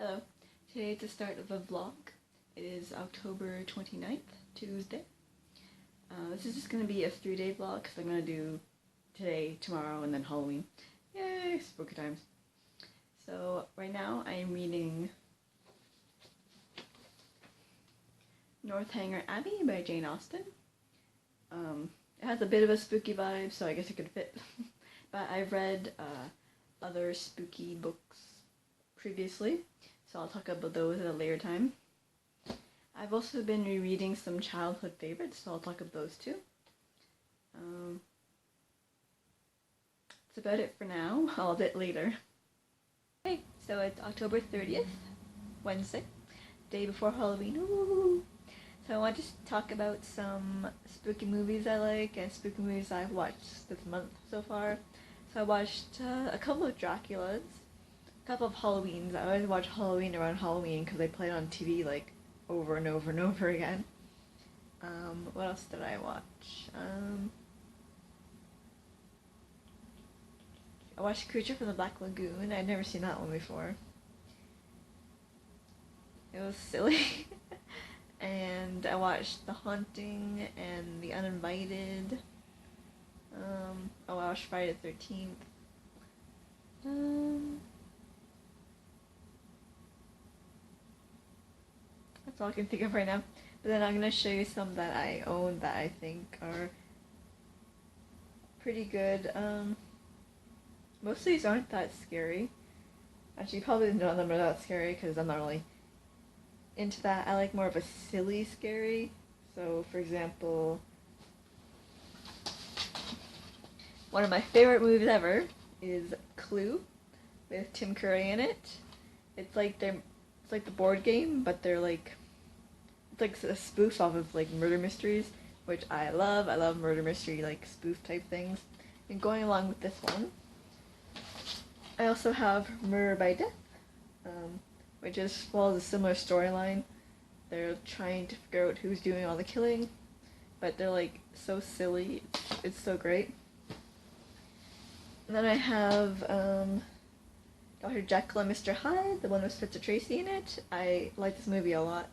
Hello. Today is the start of a vlog. It is October 29th, Tuesday. This is just going to be a 3-day vlog because I'm going to do today, tomorrow, and then Halloween. Yay! Spooky times. So right now I am reading Northanger Abbey by Jane Austen. It has a bit of a spooky vibe, so I guess it could fit. But I've read other spooky books previously, so I'll talk about those at a later time. I've also been rereading some childhood favorites, so I'll talk about those too. That's about it for now. I'll do it later. Okay, so it's October 30th, Wednesday, day before Halloween. Ooh. So I want to talk about some spooky movies I like and spooky movies I've watched this month so far. So I watched a couple of Draculas, a couple of Halloweens. I always watch Halloween around Halloween because they play it on TV like over and over and over again. What else did I watch? I watched Creature from the Black Lagoon. I'd never seen that one before. It was silly. And I watched The Haunting and The Uninvited. I watched Friday the 13th. That's all I can think of right now. But then I'm gonna show you some that I own that I think are pretty good. Most of these aren't that scary. Actually, probably none of them are that scary because I'm not really into that. I like more of a silly scary. So, for example, one of my favorite movies ever is Clue with Tim Curry in it. It's like the board game, but they're like it's like a spoof off of like murder mysteries, which I love. I love murder mystery like spoof type things. And going along with this one, I also have Murder by Death, which just follows a similar storyline. They're trying to figure out who's doing all the killing, but they're like so silly. It's so great. And then I have Dr. Jekyll and Mr. Hyde, the one with Spencer Tracy in it. I like this movie a lot.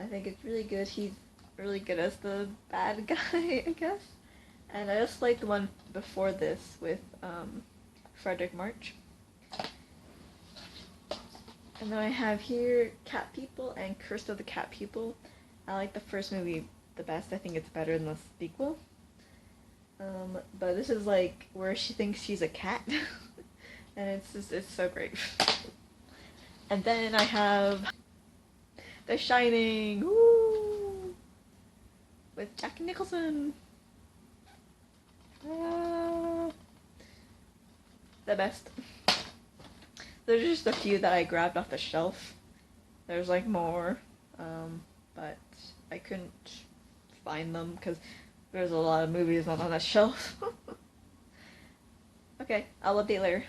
I think it's really good. He's really good as the bad guy, I guess. And I just like the one before this with Frederick March. And then I have here Cat People and Curse of the Cat People. I like the first movie the best. I think it's better than the sequel. But this is like where she thinks she's a cat. And it's so great. And then I have The Shining, woo, with Jack Nicholson. The best. There's just a few that I grabbed off the shelf. There's like more, but I couldn't find them because there's a lot of movies not on that shelf. Okay, I'll update later.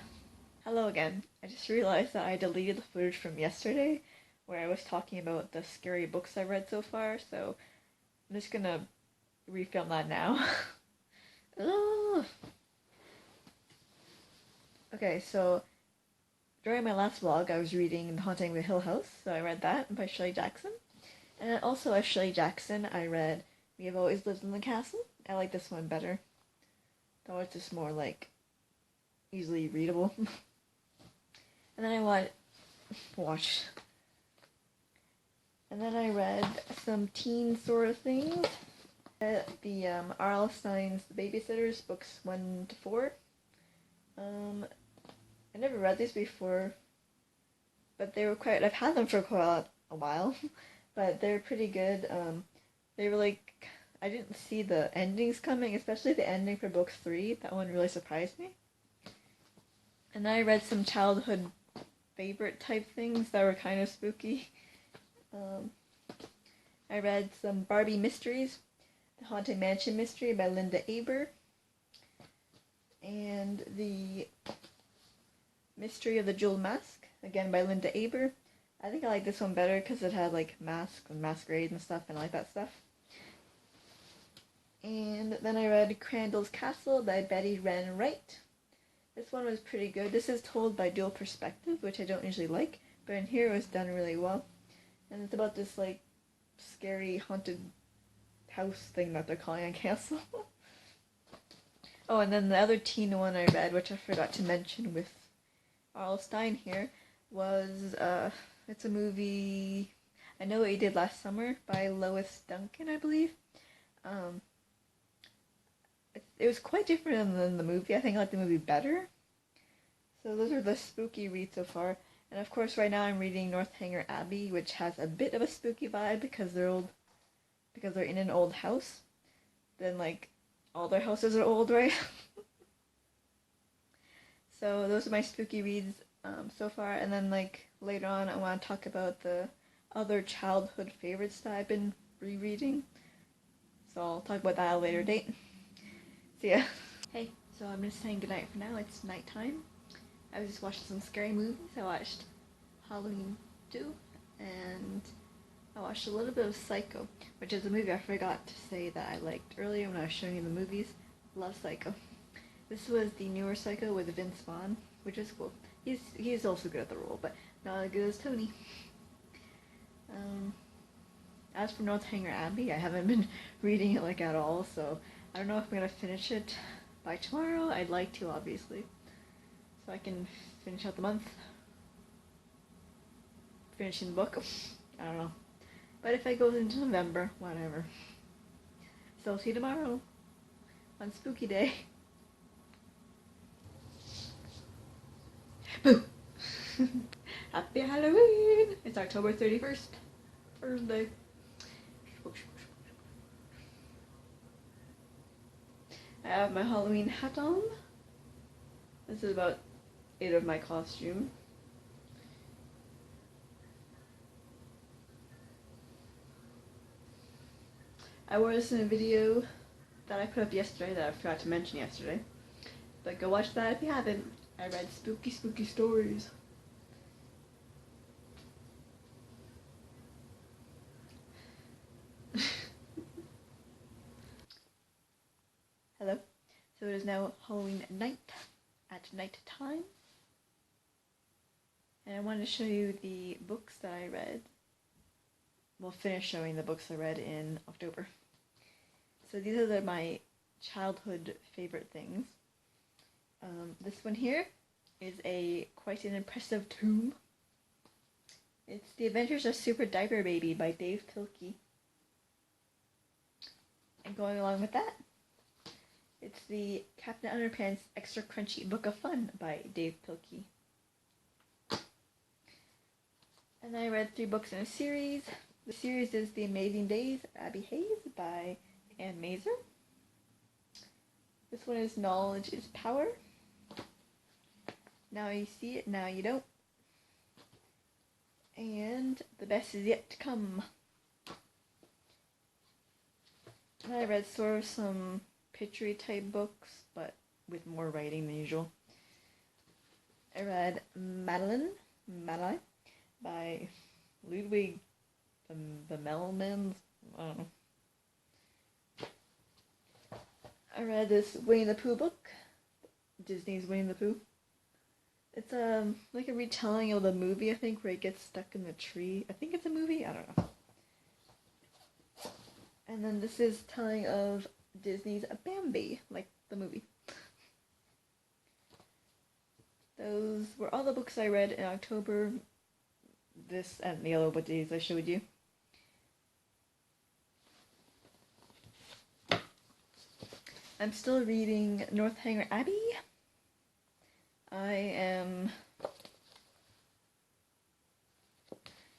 Hello again. I just realized that I deleted the footage from yesterday where I was talking about the scary books I've read so far, so I'm just gonna refilm that now. Okay, so during my last vlog, I was reading The Haunting of the Hill House, so I read that by Shelley Jackson. And also by Shelley Jackson, I read We Have Always Lived in the Castle. I like this one better. That was just more, like, easily readable. And then I watched. And then I read some teen sort of things. The R.L. Stine's The Babysitters, books 1 to 4. I never read these before, but they were I've had them for quite a while, but they're pretty good. They were like, I didn't see the endings coming, especially the ending for book 3. That one really surprised me. And then I read some childhood favorite type things that were kind of spooky. I read some Barbie Mysteries, The Haunted Mansion Mystery by Linda Aber, and the Mystery of the Jeweled Mask, again by Linda Aber. I think I like this one better because it had like masks and masquerade and stuff, and I like that stuff. And then I read Crandall's Castle by Betty Wren Wright. This one was pretty good. This is told by dual perspective, which I don't usually like, but in here it was done really well. And it's about this like scary haunted house thing that they're calling a castle. Oh, and then the other teen one I read, which I forgot to mention with R.L. Stine here, was it's a movie I Know What You Did Last Summer by Lois Duncan, I believe. Um, it was quite different than the movie. I think I like the movie better. So those are the spooky reads so far. And of course, right now I'm reading Northanger Abbey, which has a bit of a spooky vibe because they're in an old house. Then like all their houses are old, right? So those are my spooky reads so far. And then like later on, I want to talk about the other childhood favorites that I've been rereading. So I'll talk about that at a later date. See ya. Hey, so I'm just saying goodnight for now. It's nighttime. I was just watching some scary movies. I watched Halloween 2 and I watched a little bit of Psycho, which is a movie I forgot to say that I liked earlier when I was showing you the movies. Love Psycho. This was the newer Psycho with Vince Vaughn, which is cool. He's also good at the role, but not as good as Tony. As for Northanger Abbey, I haven't been reading it like at all, so I don't know if I'm gonna finish it by tomorrow. I'd like to, obviously, so I can finish out the month. Finishing the book. I don't know. But if it goes into November, whatever. So I'll see you tomorrow on Spooky Day. Boo! Happy Halloween! It's October 31st. Thursday. I have my Halloween hat on. This is about it of my costume. I wore this in a video that I put up yesterday that I forgot to mention yesterday. But go watch that if you haven't. I read spooky, spooky stories. Hello. So it is now Halloween night at night time. And I wanted to show you the books that I read. We'll finish showing the books I read in October. So these are my childhood favorite things. This one here is quite an impressive tome. It's The Adventures of Super Diaper Baby by Dav Pilkey. And going along with that, it's the Captain Underpants Extra Crunchy Book of Fun by Dav Pilkey. And I read 3 books in a series. The series is The Amazing Days of Abby Hayes by Anne Mazer. This one is Knowledge is Power. Now you see it, now you don't. And The Best Is Yet to Come. And I read sort of some picture type books, but with more writing than usual. I read Madeline by Ludwig the Melmans. I don't know. I read this Winnie the Pooh book, Disney's Winnie the Pooh. It's like a retelling of the movie, I think, where it gets stuck in the tree. I think it's a movie, I don't know. And then this is telling of Disney's Bambi, like the movie. Those were all the books I read in October. This and the other days I showed you. I'm still reading Northanger Abbey. I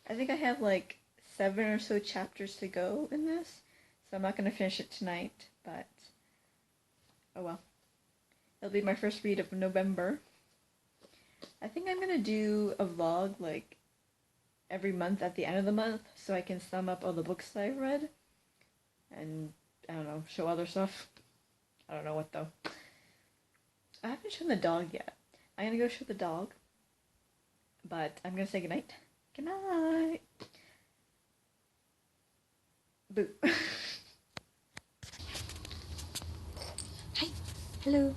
think I have like 7 or so chapters to go in this, so I'm not going to finish it tonight, but oh well. It'll be my first read of November. I think I'm going to do a vlog like every month at the end of the month so I can sum up all the books that I've read and, I don't know, show other stuff. I don't know what though. I haven't shown the dog yet. I'm gonna go show the dog, but I'm gonna say goodnight. Good night. Boo. Hi. Hello.